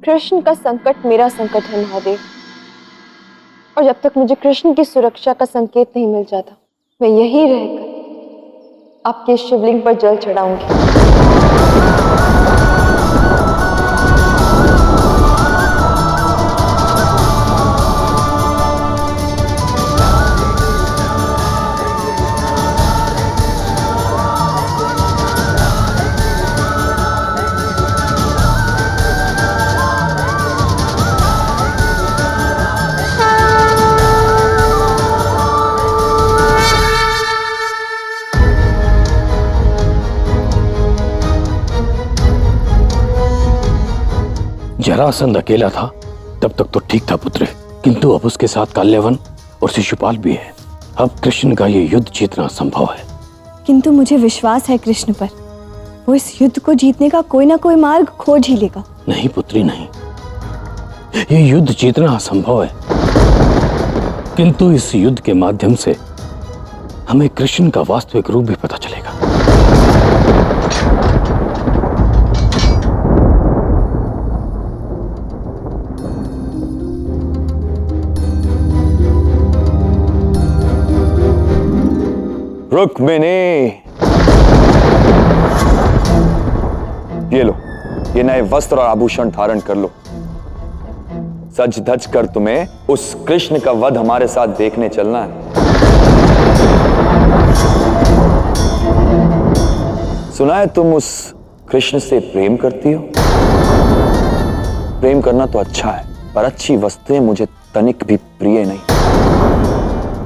कृष्ण का संकट मेरा संकट है महादेव, और जब तक मुझे कृष्ण की सुरक्षा का संकेत नहीं मिल जाता, मैं यही रहकर आपके शिवलिंग पर जल चढ़ाऊंगी। जरासंध अकेला था तब तक तो ठीक था पुत्र, किंतु अब उसके साथ काल्यवन और शिशुपाल भी है। अब कृष्ण का ये युद्ध जीतना संभव है। किंतु मुझे विश्वास है कृष्ण पर, वो इस युद्ध को जीतने का कोई ना कोई मार्ग खोज ही लेगा। नहीं पुत्री नहीं, ये युद्ध जीतना असंभव है, किंतु इस युद्ध के माध्यम से हमें कृष्ण का वास्तविक रूप भी पता चलेगा। रुक्मिणी, ये लो, ये नए वस्त्र और आभूषण धारण कर लो। सज धज कर तुम्हें उस कृष्ण का वध हमारे साथ देखने चलना है। सुना है तुम उस कृष्ण से प्रेम करती हो। प्रेम करना तो अच्छा है, पर अच्छी वस्तुएं मुझे तनिक भी प्रिय नहीं,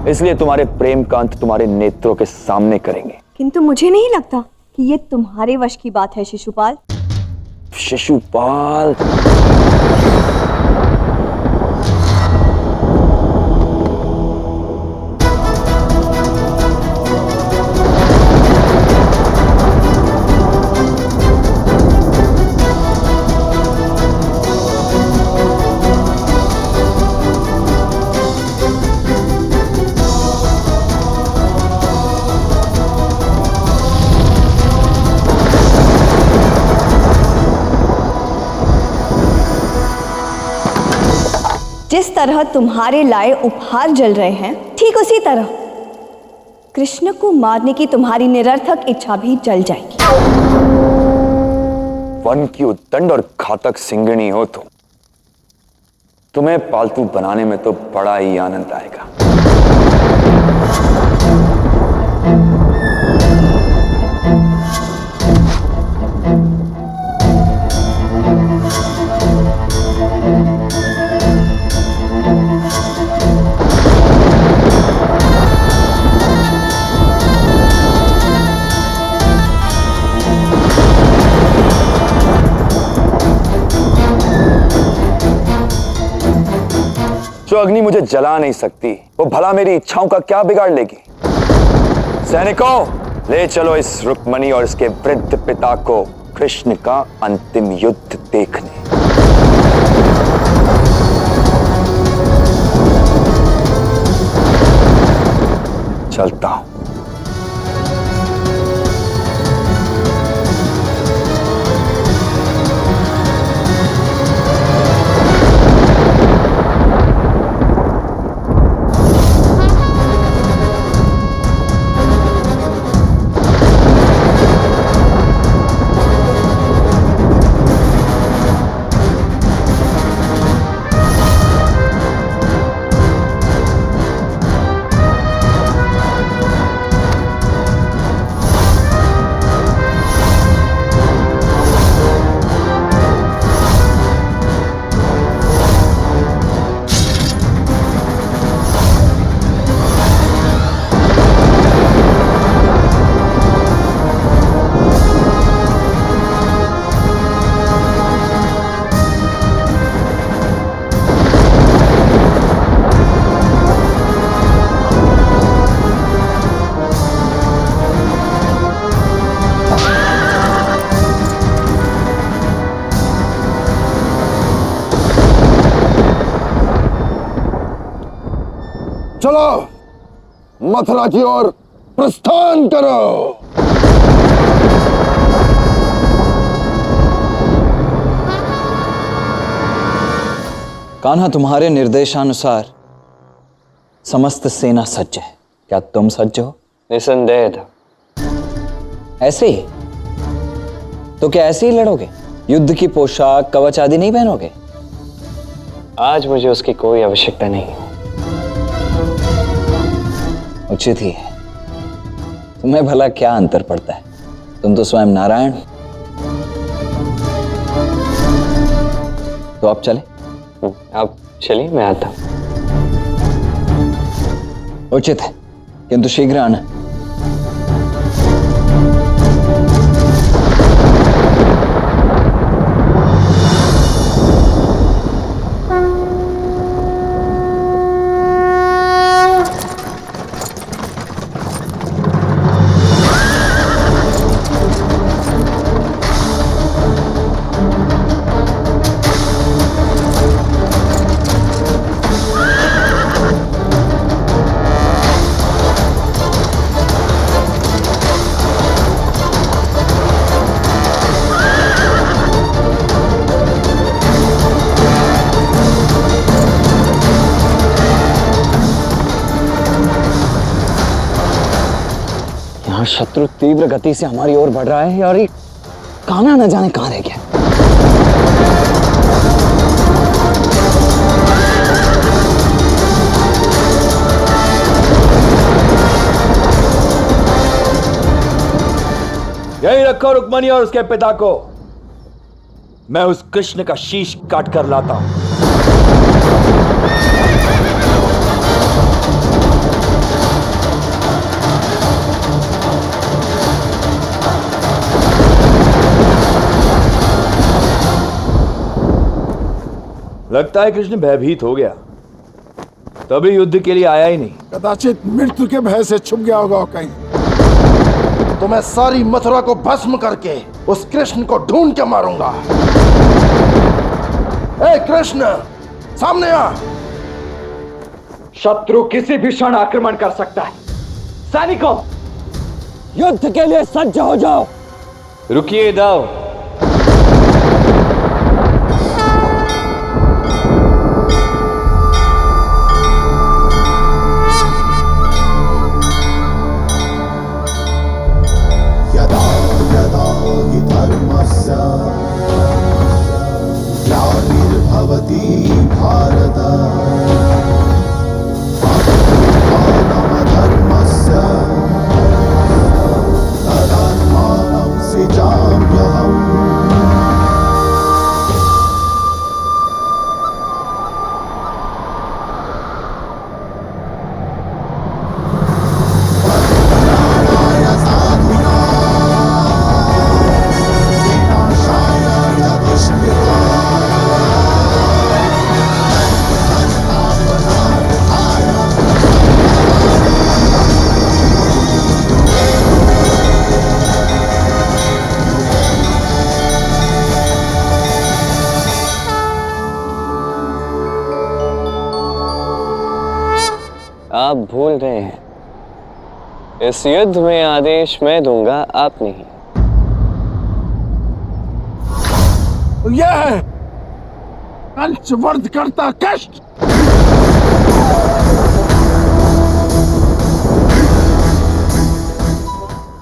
इसलिए तुम्हारे प्रेम का अंत तुम्हारे नेत्रों के सामने करेंगे। किंतु मुझे नहीं लगता कि ये तुम्हारे वश की बात है शिशुपाल। शिशुपाल, जिस तरह तुम्हारे लाए उपहार जल रहे हैं, ठीक उसी तरह कृष्ण को मारने की तुम्हारी निरर्थक इच्छा भी जल जाएगी। वन की उद्दंड और घातक सिंगनी हो तो तुम्हें पालतू बनाने में तो बड़ा ही आनंद आएगा। जो अग्नि मुझे जला नहीं सकती, वो भला मेरी इच्छाओं का क्या बिगाड़ लेगी। सैनिकों, ले चलो इस रुक्मणी और इसके वृद्ध पिता को कृष्ण का अंतिम युद्ध देखने। चलता हूं। चलो मथुरा की ओर प्रस्थान करो। कान्हा, तुम्हारे निर्देशानुसार समस्त सेना सज्ज है। क्या तुम सज्ज हो? निसंदेह था। ऐसे ही? तो क्या ऐसे ही लड़ोगे? युद्ध की पोशाक, कवच आदि नहीं पहनोगे? आज मुझे उसकी कोई आवश्यकता नहीं। उचित ही है। तुम्हें भला क्या अंतर पड़ता है? तुम तो स्वयं नारायण। तो आप चले? आप चलिए, मैं आता हूं। उचित है, किंतु शीघ्र आना। शत्रु तीव्र गति से हमारी ओर बढ़ रहा है और ये कान्हा न जाने कहां रह गया। यही रखो रुक्मणी और उसके पिता को। मैं उस कृष्ण का शीश काट कर लाता हूं। लगता है कृष्ण भयभीत हो गया, तभी युद्ध के लिए आया ही नहीं। कदाचित मृत्यु के भय से छुप गया होगा कहीं। तो मैं सारी मथुरा को भस्म करके उस कृष्ण को ढूंढ के मारूंगा। ए कृष्ण, सामने आ। शत्रु किसी भी क्षण आक्रमण कर सकता है। सैनिकों, युद्ध के लिए सज्ज हो जाओ। रुकिए दाव। आप भूल रहे हैं, इस युद्ध में आदेश मैं दूंगा, आप नहीं। यह है कंचवर्ध करता कष्ट।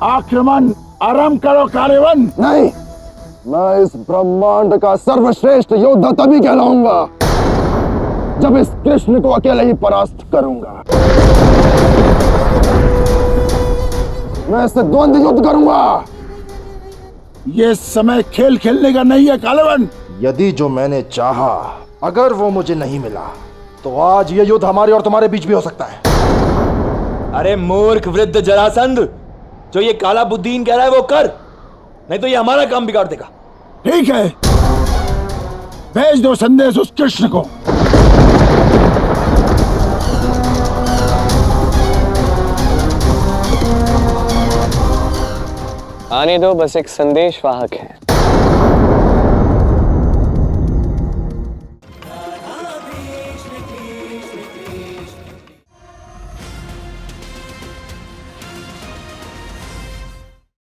आक्रमण आरंभ करो कार्यवन। नहीं, मैं इस ब्रह्मांड का सर्वश्रेष्ठ योद्धा तभी कहलाऊंगा जब इस कृष्ण को अकेले ही परास्त करूंगा। मैं इससे द्वंद्व युद्ध करूंगा। ये समय खेल खेलने का नहीं है कालवन। यदि जो मैंने चाहा अगर वो मुझे नहीं मिला तो आज ये युद्ध हमारे और तुम्हारे बीच भी हो सकता है। अरे मूर्ख वृद्ध जरासंध, जो ये काला बुद्दीन कह रहा है वो कर, नहीं तो ये हमारा काम बिगाड़ देगा। ठीक है, भेज दो संदेश उस कृष्ण को। आने दो, बस एक संदेश वाहक है।